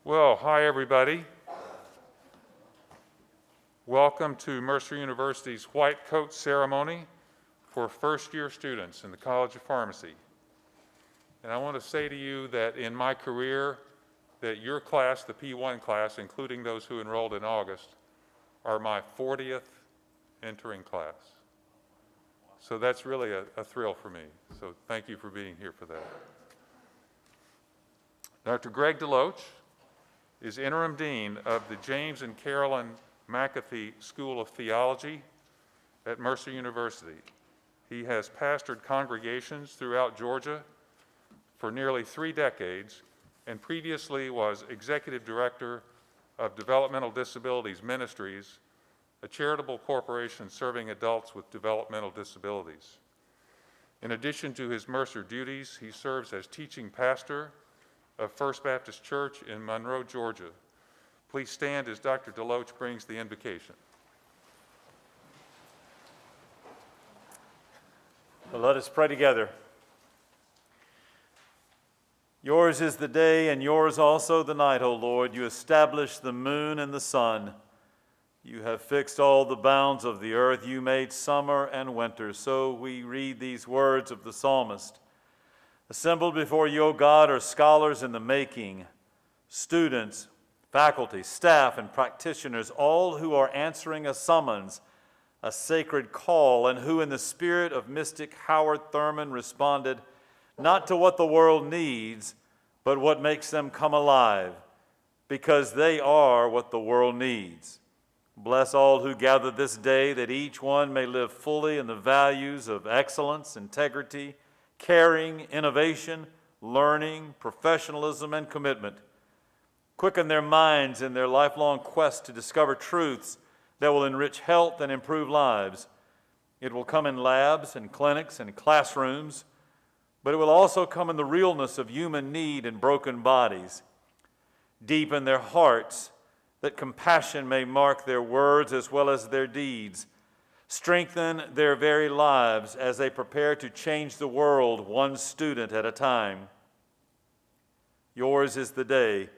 Well, hi everybody. Welcome to Mercer University's White Coat Ceremony for first-year students in the College of Pharmacy. And I want to say to you that in my career, that your class, the P1 class, including those who enrolled in August, are my 40th entering class. So that's really a thrill for me. So thank you for being here for that. Dr. Greg DeLoach is Interim Dean of the James and Carolyn McAfee School of Theology at Mercer University. He has pastored congregations throughout Georgia for nearly 3 decades and previously was Executive Director of Developmental Disabilities Ministries, a charitable corporation serving adults with developmental disabilities. In addition to his Mercer duties, he serves as teaching pastor of First Baptist Church in Monroe, Georgia. Please stand as Dr. DeLoach brings the invocation. Well, let us pray together. Yours is the day, and yours also the night, O Lord. You established the moon and the sun. You have fixed all the bounds of the earth. You made summer and winter. So we read these words of the psalmist. Assembled before you, O God, are scholars in the making, students, faculty, staff, and practitioners, all who are answering a summons, a sacred call, and who in the spirit of mystic Howard Thurman responded, not to what the world needs, but what makes them come alive, because they are what the world needs. Bless all who gather this day, that each one may live fully in the values of excellence, integrity, caring, innovation, learning, professionalism, and commitment. Quicken their minds in their lifelong quest to discover truths that will enrich health and improve lives. It will come in labs and clinics and classrooms, but it will also come in the realness of human need and broken bodies. Deepen their hearts, that compassion may mark their words as well as their deeds. Strengthen their very lives as they prepare to change the world one student at a time. Yours is the day,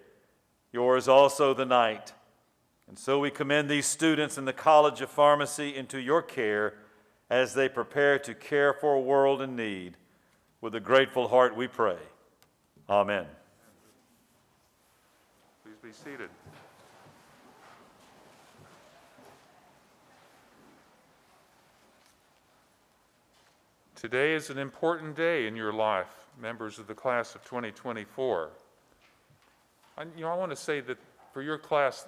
yours also the night. And so we commend these students in the College of Pharmacy into your care as they prepare to care for a world in need. With a grateful heart we pray. Amen. Please be seated. Today is an important day in your life, members of the class of 2024. I want to say that for your class,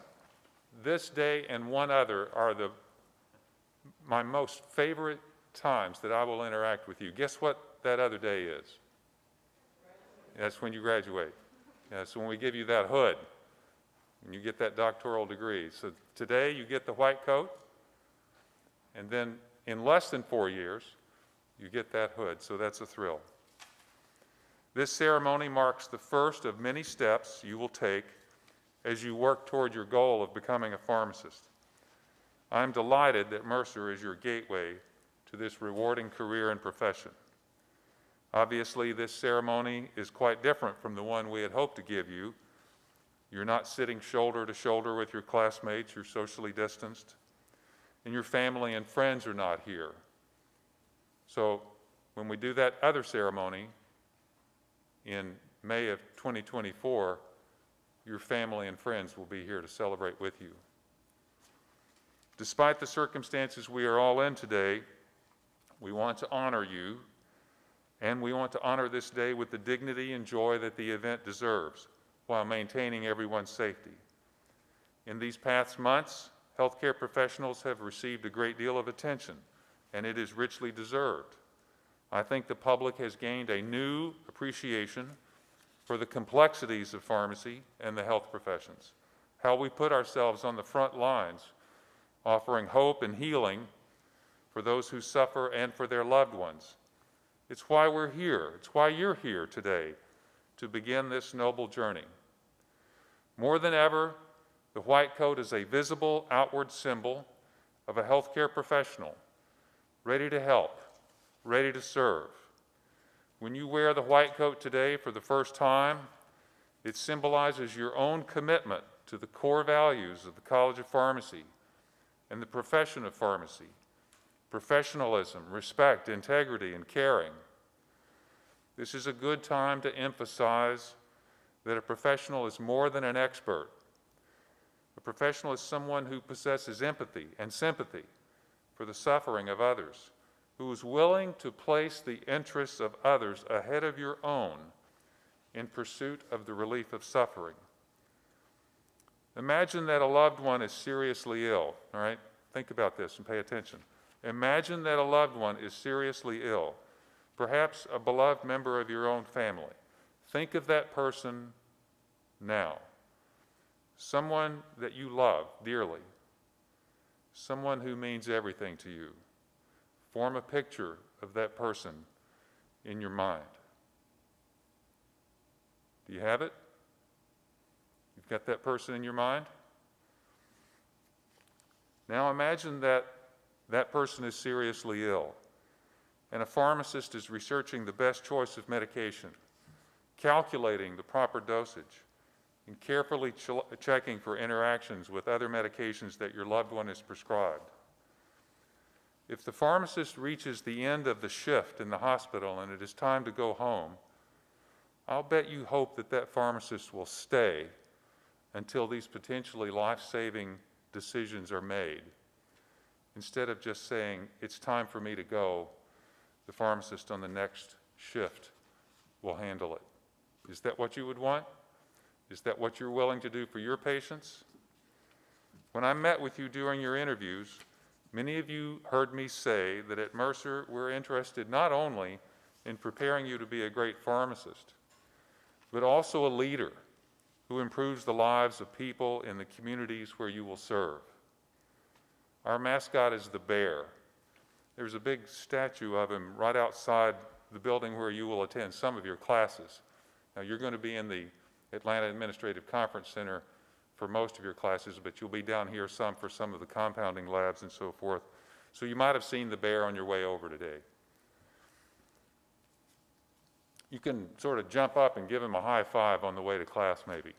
this day and one other are my most favorite times that I will interact with you. Guess what that other day is? That's when you graduate. That's when we give you that hood and you get that doctoral degree. So today you get the white coat, and then in less than 4 years, you get that hood. So that's a thrill. This ceremony marks the first of many steps you will take as you work toward your goal of becoming a pharmacist. I'm delighted that Mercer is your gateway to this rewarding career and profession. Obviously, this ceremony is quite different from the one we had hoped to give you. You're not sitting shoulder to shoulder with your classmates, you're socially distanced, and your family and friends are not here. So when we do that other ceremony in May of 2024, your family and friends will be here to celebrate with you. Despite the circumstances we are all in today, we want to honor you, and we want to honor this day with the dignity and joy that the event deserves, while maintaining everyone's safety. In these past months, healthcare professionals have received a great deal of attention, and it is richly deserved. I think the public has gained a new appreciation for the complexities of pharmacy and the health professions, how we put ourselves on the front lines, offering hope and healing for those who suffer and for their loved ones. It's why we're here. It's why you're here today, to begin this noble journey. More than ever, the white coat is a visible outward symbol of a healthcare professional, ready to help, ready to serve. When you wear the white coat today for the first time, It symbolizes your own commitment to the core values of the College of Pharmacy and the profession of pharmacy: professionalism, respect, integrity, and caring. This is a good time to emphasize that a professional is more than an expert. A professional is someone who possesses empathy and sympathy for the suffering of others, who is willing to place the interests of others ahead of your own in pursuit of the relief of suffering. Imagine that a loved one is seriously ill, all right? Think about this and pay attention. Imagine that a loved one is seriously ill, perhaps a beloved member of your own family. Think of that person now. Someone that you love dearly, someone who means everything to you. Form a picture of that person in your mind. Do you have it? You've got that person in your mind? Now imagine that that person is seriously ill, and a pharmacist is researching the best choice of medication, calculating the proper dosage, and carefully checking for interactions with other medications that your loved one is prescribed. If the pharmacist reaches the end of the shift in the hospital and it is time to go home, I'll bet you hope that that pharmacist will stay until these potentially life-saving decisions are made. Instead of just saying, it's time for me to go, the pharmacist on the next shift will handle it. Is that what you would want? Is that what you're willing to do for your patients? When I met with you during your interviews, many of you heard me say that at Mercer we're interested not only in preparing you to be a great pharmacist, but also a leader who improves the lives of people in the communities where you will serve. Our mascot is the bear. There's a big statue of him right outside the building where you will attend some of your classes. Now, you're going to be in the Atlanta Administrative Conference Center for most of your classes, but you'll be down here some for some of the compounding labs and so forth. So you might have seen the bear on your way over today. You can sort of jump up and give him a high five on the way to class, maybe.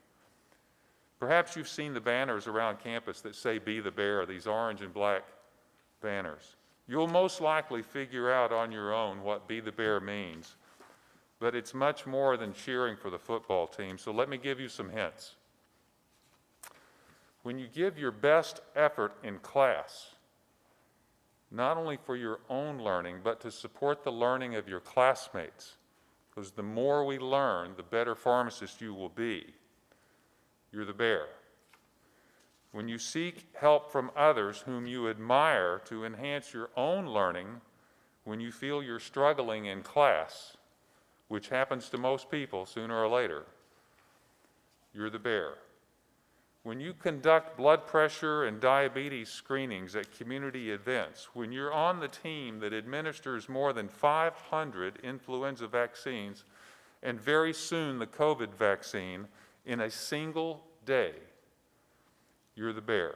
Perhaps you've seen the banners around campus that say, "Be the Bear," these orange and black banners. You'll most likely figure out on your own what "Be the Bear" means, but it's much more than cheering for the football team, so let me give you some hints. When you give your best effort in class, not only for your own learning, but to support the learning of your classmates, because the more we learn, the better pharmacist you will be. You're the bear. When you seek help from others whom you admire to enhance your own learning, when you feel you're struggling in class, which happens to most people sooner or later, you're the bear. When you conduct blood pressure and diabetes screenings at community events, when you're on the team that administers more than 500 influenza vaccines, and very soon the COVID vaccine, in a single day, you're the bear.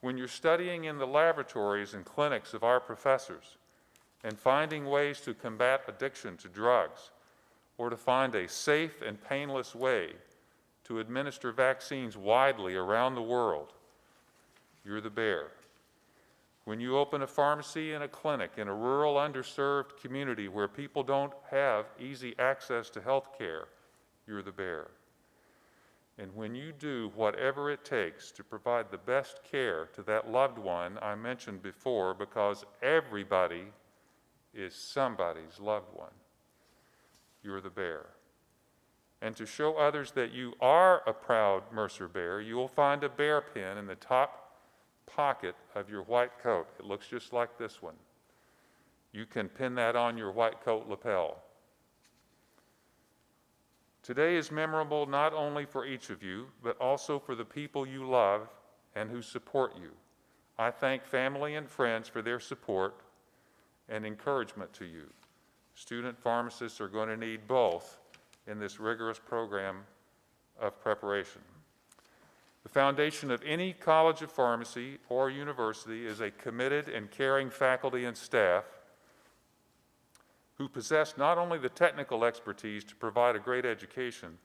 When you're studying in the laboratories and clinics of our professors and finding ways to combat addiction to drugs, or to find a safe and painless way to administer vaccines widely around the world, you're the bear. When you open a pharmacy and a clinic in a rural, underserved community where people don't have easy access to health care, you're the bear. And when you do whatever it takes to provide the best care to that loved one I mentioned before, because everybody is somebody's loved one, you're the bear. And to show others that you are a proud Mercer bear, you will find a bear pin in the top pocket of your white coat. It looks just like this one. You can pin that on your white coat lapel. Today is memorable not only for each of you, but also for the people you love and who support you. I thank family and friends for their support and encouragement to you. Student pharmacists are going to need both in this rigorous program of preparation. The foundation of any college of pharmacy or university is a committed and caring faculty and staff who possess not only the technical expertise to provide a great education,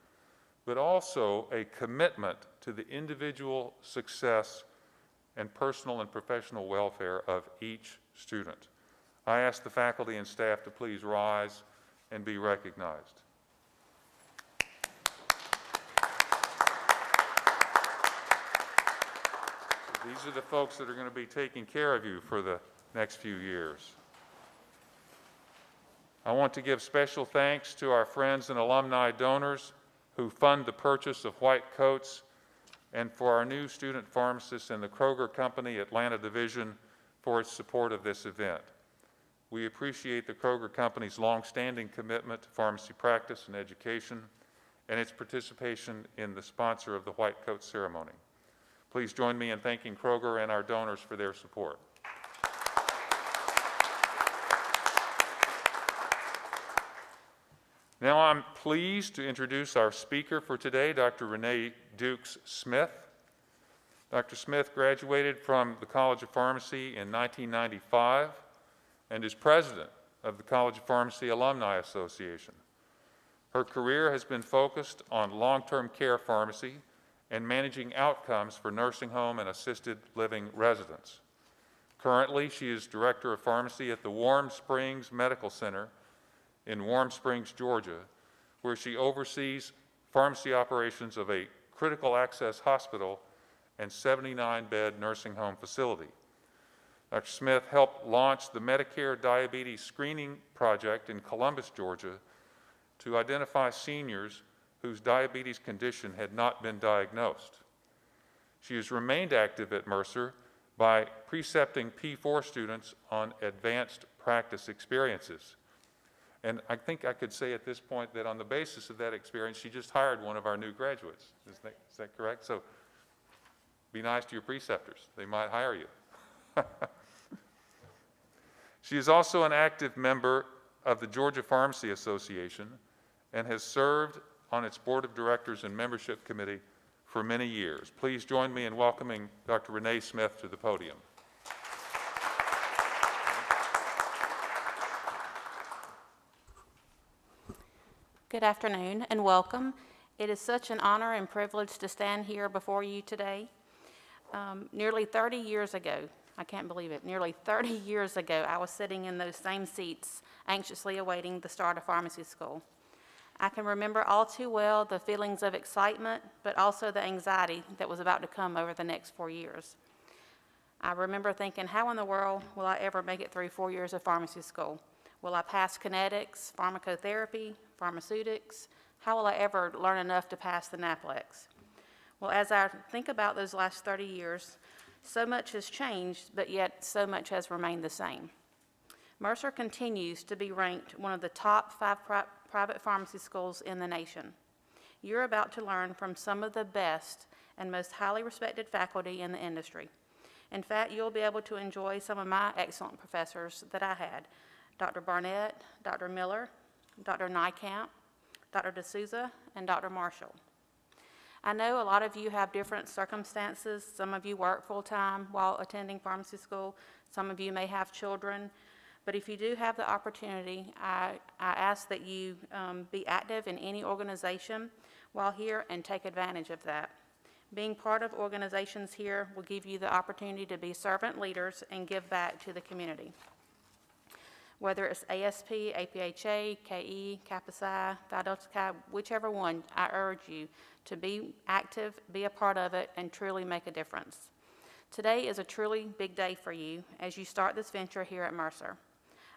but also a commitment to the individual success and personal and professional welfare of each student. I ask the faculty and staff to please rise and be recognized. These are the folks that are going to be taking care of you for the next few years. I want to give special thanks to our friends and alumni donors who fund the purchase of white coats, and for our new student pharmacists and the Kroger Company Atlanta Division for its support of this event. We appreciate the Kroger Company's longstanding commitment to pharmacy practice and education and its participation in the sponsor of the white coat ceremony. Please join me in thanking Kroger and our donors for their support. Now I'm pleased to introduce our speaker for today, Dr. Renee Dukes Smith. Dr. Smith graduated from the College of Pharmacy in 1995 and is president of the College of Pharmacy Alumni Association. Her career has been focused on long-term care pharmacy and managing outcomes for nursing home and assisted living residents. Currently, she is director of pharmacy at the Warm Springs Medical Center in Warm Springs, Georgia, where she oversees pharmacy operations of a critical access hospital and 79-bed nursing home facility. Dr. Smith helped launch the Medicare Diabetes Screening Project in Columbus, Georgia, to identify seniors whose diabetes condition had not been diagnosed. She has remained active at Mercer by precepting P4 students on advanced practice experiences. And I think I could say at this point that on the basis of that experience, she just hired one of our new graduates. Is that correct? So be nice to your preceptors. They might hire you. She is also an active member of the Georgia Pharmacy Association and has served on its board of directors and membership committee for many years. Please join me in welcoming Dr. Renee Smith to the podium. Good afternoon and welcome. It is such an honor and privilege to stand here before you today. Nearly 30 years ago, I can't believe it, nearly 30 years ago, I was sitting in those same seats anxiously awaiting the start of pharmacy school. I can remember all too well the feelings of excitement, but also the anxiety that was about to come over the next 4 years. I remember thinking, how in the world will I ever make it through 4 years of pharmacy school? Will I pass kinetics, pharmacotherapy, pharmaceutics? How will I ever learn enough to pass the NAPLEX? Well, as I think about those last 30 years, so much has changed, but yet so much has remained the same. Mercer continues to be ranked one of the top 5 private pharmacy schools in the nation. You're about to learn from some of the best and most highly respected faculty in the industry. In fact, you'll be able to enjoy some of my excellent professors that I had: Dr. Barnett, Dr. Miller, Dr. Niekamp, Dr. D'Souza, and Dr. Marshall. I know a lot of you have different circumstances. Some of you work full-time while attending pharmacy school. Some of you may have children. But if you do have the opportunity, I ask that you be active in any organization while here and take advantage of that. Being part of organizations here will give you the opportunity to be servant leaders and give back to the community. Whether it's ASP, APHA, KE, Kappa Psi, Phi Delta Chi, whichever one, I urge you to be active, be a part of it, and truly make a difference. Today is a truly big day for you as you start this venture here at Mercer.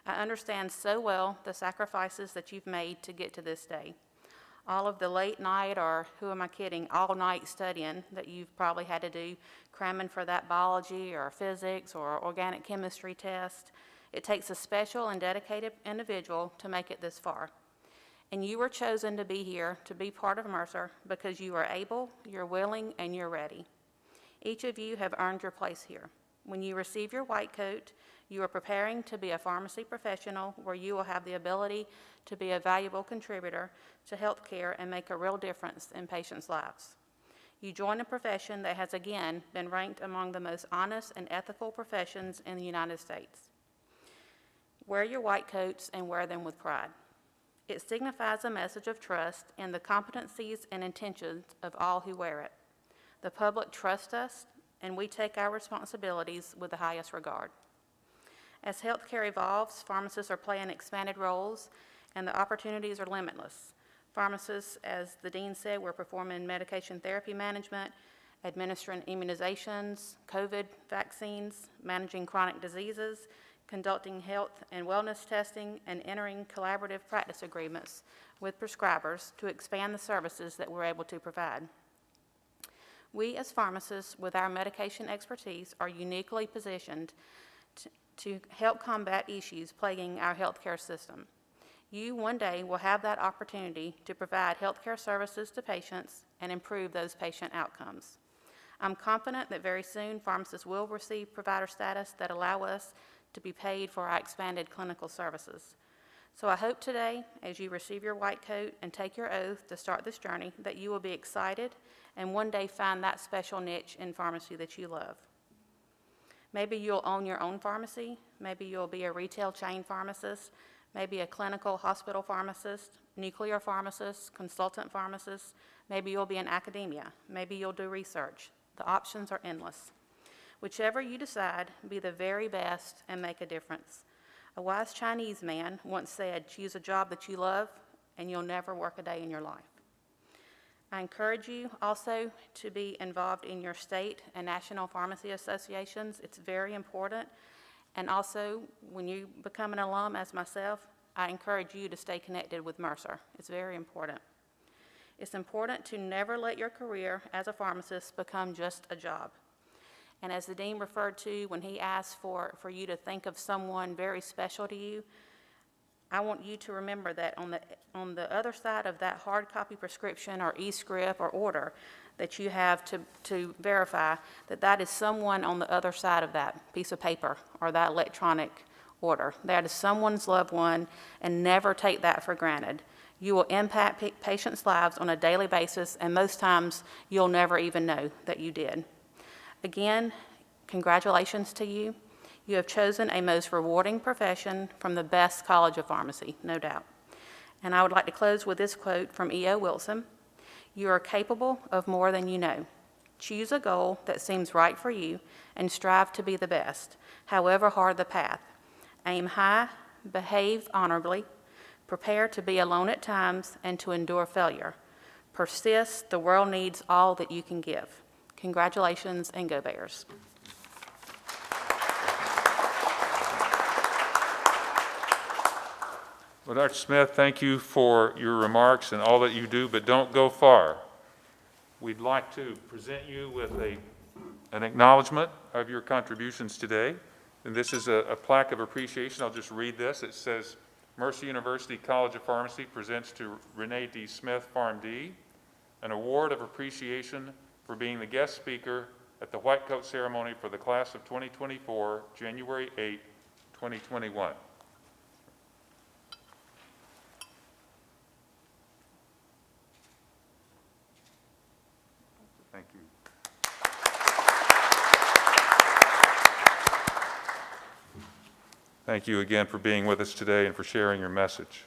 I understand so well the sacrifices that you've made to get to this day. All of the late night, or who am I kidding, all night studying that you've probably had to do, cramming for that biology or physics or organic chemistry test. It takes a special and dedicated individual to make it this far. And you were chosen to be here, to be part of Mercer, because you are able, you're willing, and you're ready. Each of you have earned your place here. When you receive your white coat, you are preparing to be a pharmacy professional where you will have the ability to be a valuable contributor to healthcare and make a real difference in patients' lives. You join a profession that has again been ranked among the most honest and ethical professions in the United States. Wear your white coats and wear them with pride. It signifies a message of trust in the competencies and intentions of all who wear it. The public trusts us, and we take our responsibilities with the highest regard. As healthcare evolves, pharmacists are playing expanded roles, and the opportunities are limitless. Pharmacists, as the dean said, we're performing medication therapy management, administering immunizations, COVID vaccines, managing chronic diseases, conducting health and wellness testing, and entering collaborative practice agreements with prescribers to expand the services that we're able to provide. We as pharmacists, with our medication expertise, are uniquely positioned to help combat issues plaguing our healthcare system. You one day will have that opportunity to provide healthcare services to patients and improve those patient outcomes. I'm confident that very soon pharmacists will receive provider status that allow us to be paid for our expanded clinical services. So I hope today, as you receive your white coat and take your oath to start this journey, that you will be excited and one day find that special niche in pharmacy that you love. Maybe you'll own your own pharmacy. Maybe you'll be a retail chain pharmacist, maybe a clinical hospital pharmacist, nuclear pharmacist, consultant pharmacist. Maybe you'll be in academia. Maybe you'll do research. The options are endless. Whichever you decide, be the very best and make a difference. A wise Chinese man once said, choose a job that you love and you'll never work a day in your life. I encourage you also to be involved in your state and national pharmacy associations. It's very important. And also, when you become an alum as myself, I encourage you to stay connected with Mercer. It's very important. It's important to never let your career as a pharmacist become just a job. And as the dean referred to when he asked for you to think of someone very special to you, I want you to remember that on the other side of that hard copy prescription or e-script or order that you have to verify that is someone on the other side of that piece of paper or that electronic order. That is someone's loved one, and never take that for granted. You will impact patients' lives on a daily basis, and most times you'll never even know that you did. Again, congratulations to you. You have chosen a most rewarding profession from the best college of pharmacy, no doubt. And I would like to close with this quote from E.O. Wilson. You are capable of more than you know. Choose a goal that seems right for you and strive to be the best, however hard the path. Aim high, behave honorably, prepare to be alone at times and to endure failure. Persist, the world needs all that you can give. Congratulations and go Bears. Well, Dr. Smith, thank you for your remarks and all that you do, but don't go far. We'd like to present you with an acknowledgement of your contributions today. And this is a plaque of appreciation. I'll just read this. It says, Mercer University College of Pharmacy presents to Renee D. Smith, PharmD, an award of appreciation for being the guest speaker at the White Coat Ceremony for the class of 2024, January 8, 2021. Thank you. Thank you again for being with us today and for sharing your message.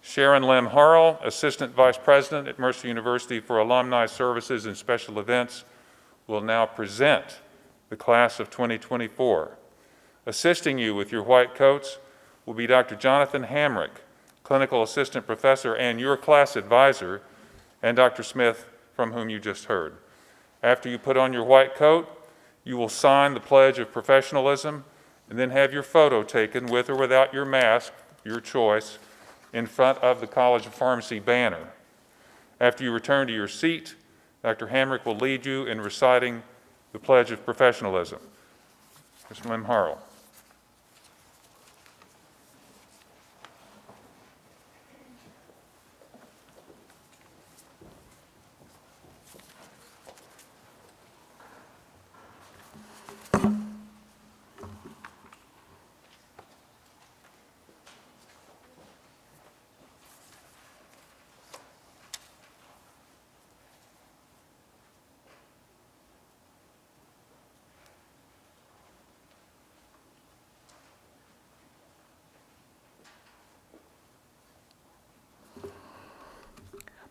Sharon Lim Harrell, Assistant Vice President at Mercer University for Alumni Services and Special Events, will now present the class of 2024. Assisting you with your white coats will be Dr. Jonathan Hamrick, Clinical Assistant Professor and your class advisor, and Dr. Smith, from whom you just heard. After you put on your white coat, you will sign the Pledge of Professionalism and then have your photo taken with or without your mask, your choice, in front of the College of Pharmacy banner. After you return to your seat, Dr. Hamrick will lead you in reciting the Pledge of Professionalism. Ms. Lim Harrell.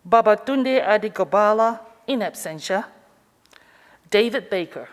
Babatunde Adigobala, in absentia. David Baker.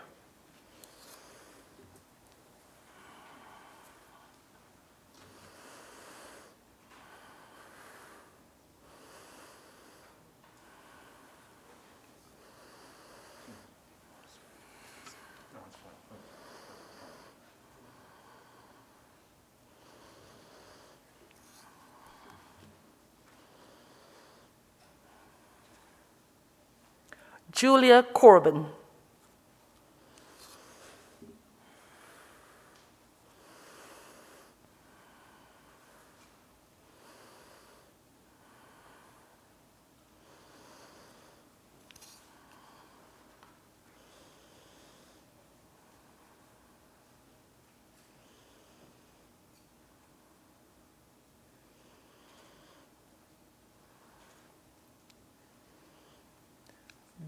Julia Corbin.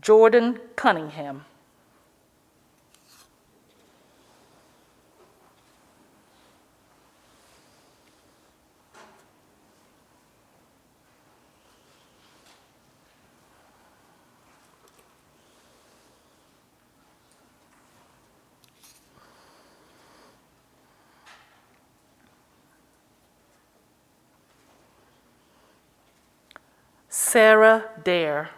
Jordan Cunningham. Sarah Dare.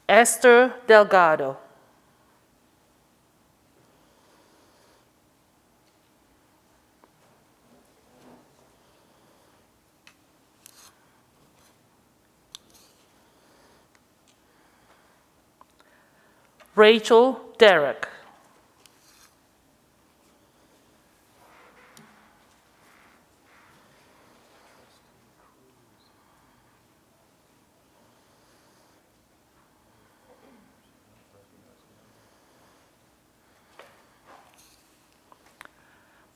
Esther Delgado. Rachel Derrick.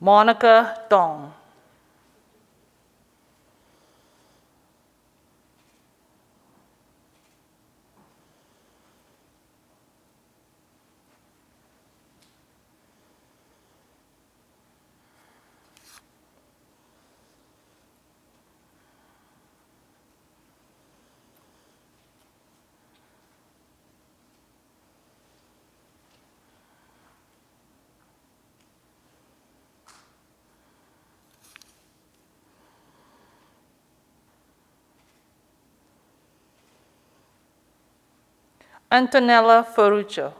Monica Dong. Antonella Ferruccio.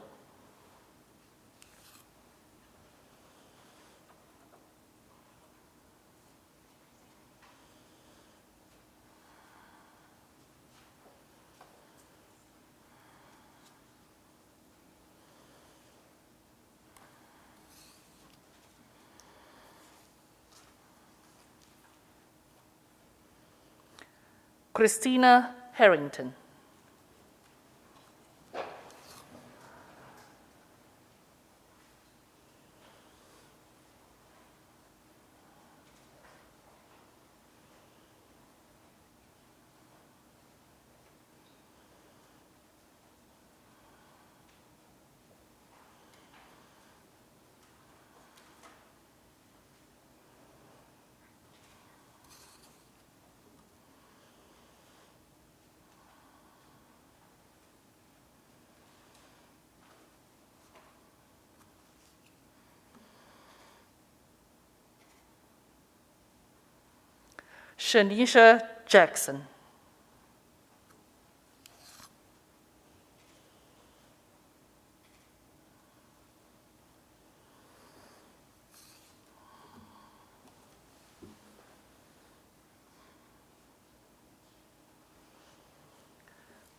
Christina Harrington. Shanisha Jackson.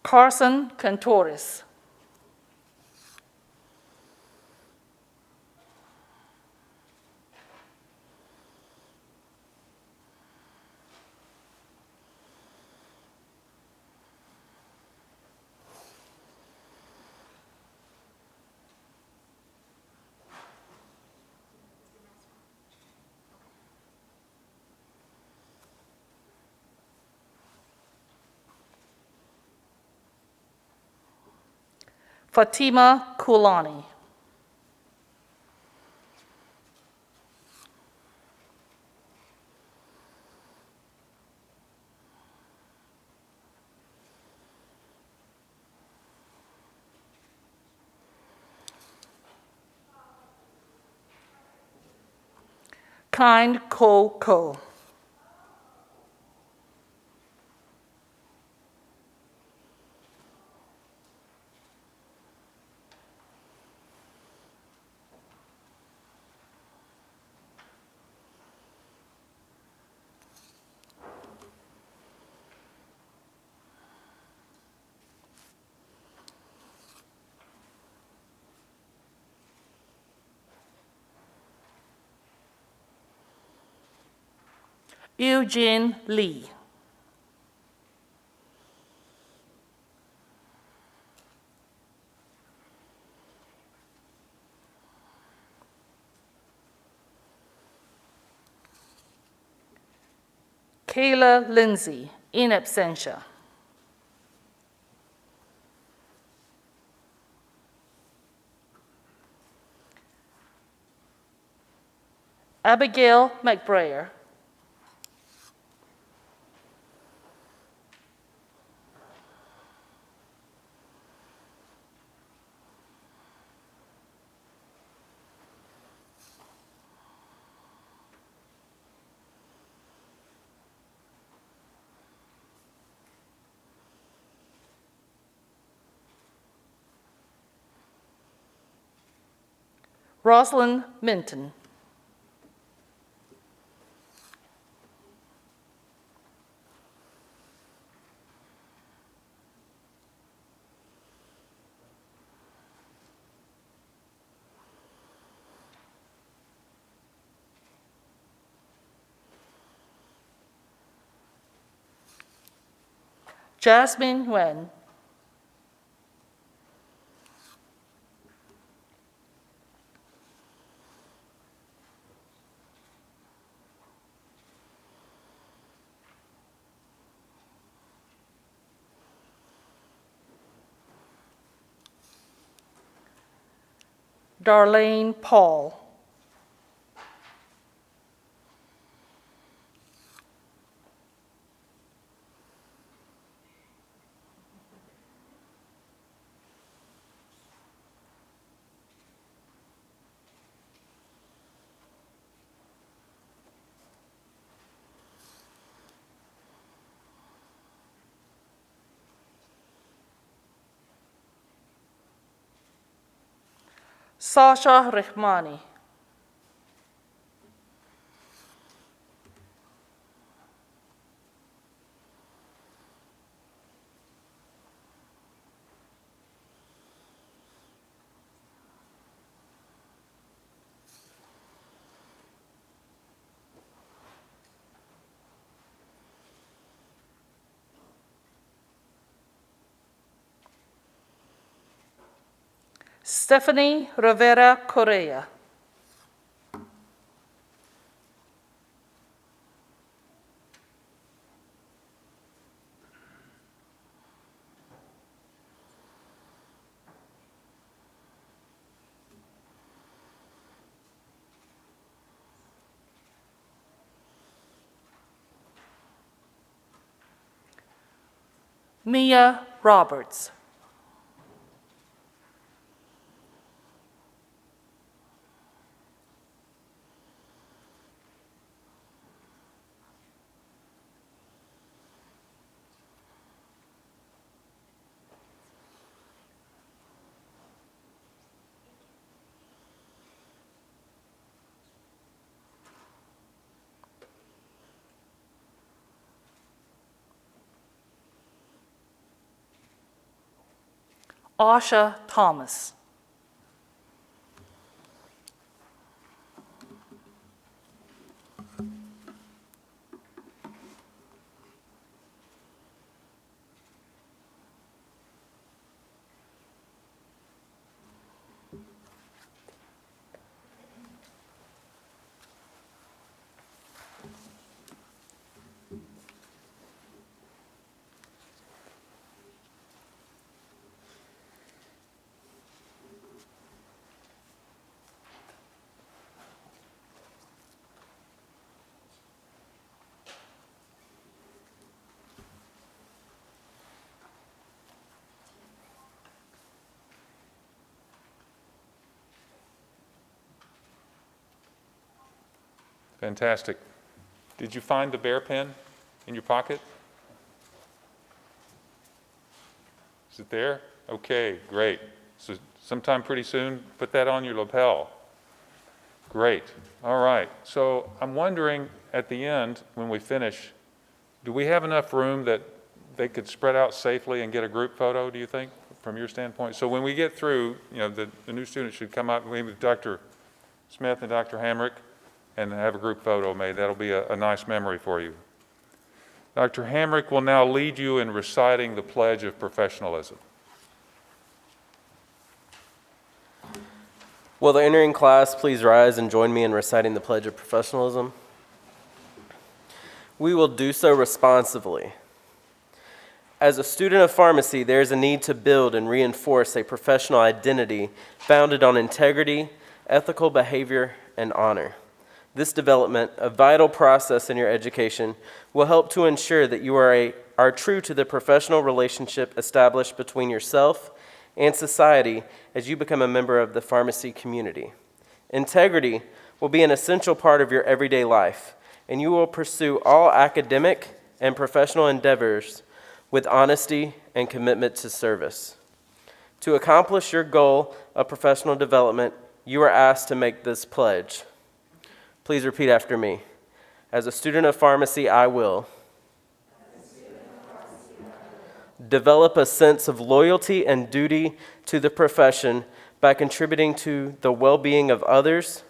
Carson Cantoris. Fatima Kulani. Kind Ko. Eugene Lee. Kayla Lindsay, in absentia. Abigail McBrayer. Rosalind Minton. Jasmine Nguyen. Darlene Paul. Sasha Rehmani. Stephanie Rivera Correa. Mia Roberts. Asha Thomas. Fantastic. Did you find the bear pen in your pocket? Is it there? Okay, great. So sometime pretty soon, put that on your lapel. Great. All right. So I'm wondering at the end, when we finish, do we have enough room that they could spread out safely and get a group photo, do you think, from your standpoint? So when we get through, you know, the new students should come up with Dr. Smith and Dr. Hamrick and have a group photo made. That'll be a nice memory for you. Dr. Hamrick will now lead you in reciting the Pledge of Professionalism. Will the entering class please rise and join me in reciting the Pledge of Professionalism? We will do so responsively. As a student of pharmacy, there is a need to build and reinforce a professional identity founded on integrity, ethical behavior, and honor. This development, a vital process in your education, will help to ensure that you are true to the professional relationship established between yourself and society as you become a member of the pharmacy community. Integrity will be an essential part of your everyday life, and you will pursue all academic and professional endeavors with honesty and commitment to service. To accomplish your goal of professional development, you are asked to make this pledge. Please repeat after me. As a student of pharmacy, I will develop a sense of loyalty and duty to the profession by contributing to the well-being of others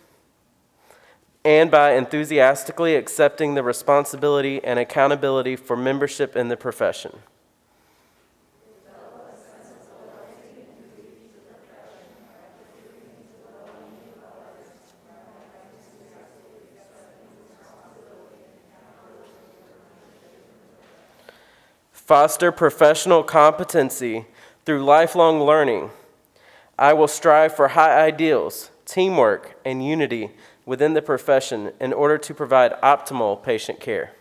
and by enthusiastically accepting the responsibility and accountability for membership in the profession. Foster professional competency through lifelong learning. I will strive for high ideals, teamwork, and unity within the profession in order to provide optimal patient care.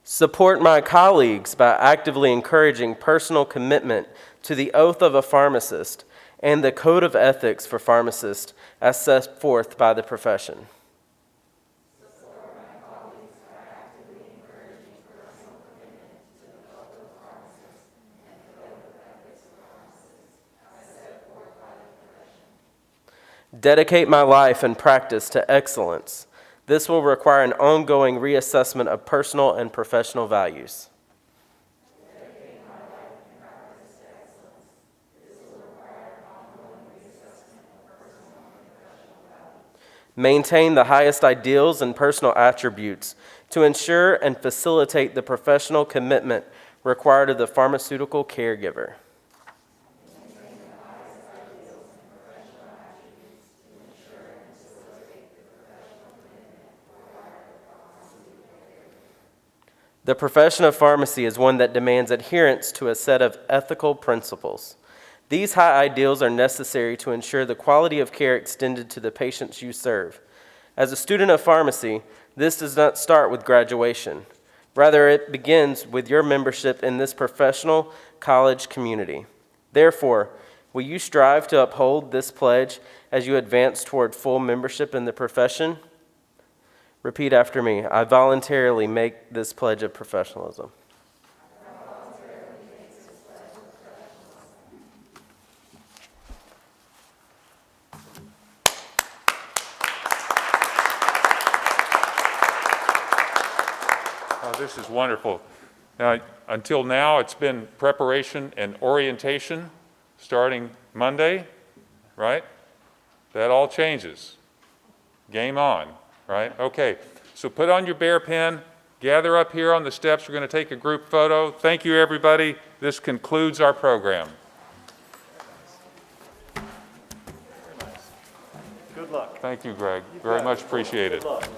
Support my colleagues by actively encouraging personal commitment to the oath of a pharmacist and the code of ethics for pharmacists as set forth by the profession. Dedicate my life and practice to excellence. This will require an ongoing reassessment of personal and professional values. Maintain the highest ideals and personal attributes to ensure and facilitate the professional commitment required of the pharmaceutical caregiver. The profession of pharmacy is one that demands adherence to a set of ethical principles. These high ideals are necessary to ensure the quality of care extended to the patients you serve. As a student of pharmacy, this does not start with graduation. Rather, it begins with your membership in this professional college community. Therefore, will you strive to uphold this pledge as you advance toward full membership in the profession? Repeat after me. I voluntarily make this pledge of professionalism. Oh, this is wonderful. Now, until now, it's been preparation and orientation starting Monday, right? That all changes. Game on. Right? Okay. So put on your bear pen, gather up here on the steps. We're going to take a group photo. Thank you, everybody. This concludes our program. Good luck. Thank you, Greg. Very much appreciated. Good luck.